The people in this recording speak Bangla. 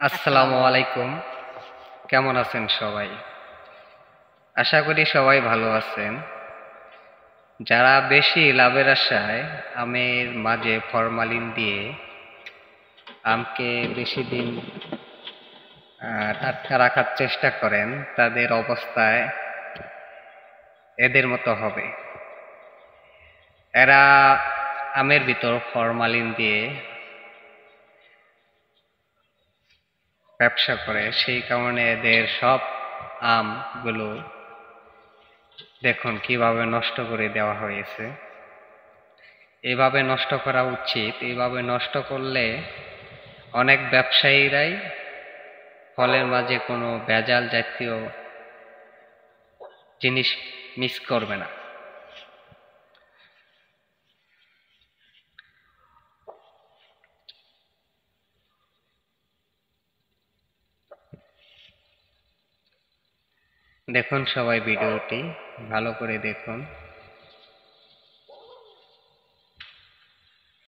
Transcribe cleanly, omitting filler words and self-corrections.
আসসালামু আলাইকুম। কেমন আছেন সবাই? আশা করি সবাই ভালো আছেন। যারা বেশি লাভের আশায় আমের মাঝে ফরমালিন দিয়ে আমকে বেশি দিন টাটকা রাখার চেষ্টা করেন, তাদের অবস্থায় এদের মতো হবে। এরা আমের ভিতর ফরমালিন দিয়ে ব্যবসা করে, সেই কারণে এদের সব আমগুলো দেখুন কিভাবে নষ্ট করে দেওয়া হয়েছে। এভাবে নষ্ট করা উচিত। এভাবে নষ্ট করলে অনেক ব্যবসায়ীরাই ফলের মাঝে কোনো ভেজাল জাতীয় জিনিস মিক্স করবে না। দেখুন সবাই ভিডিওটি ভালো করে দেখুন।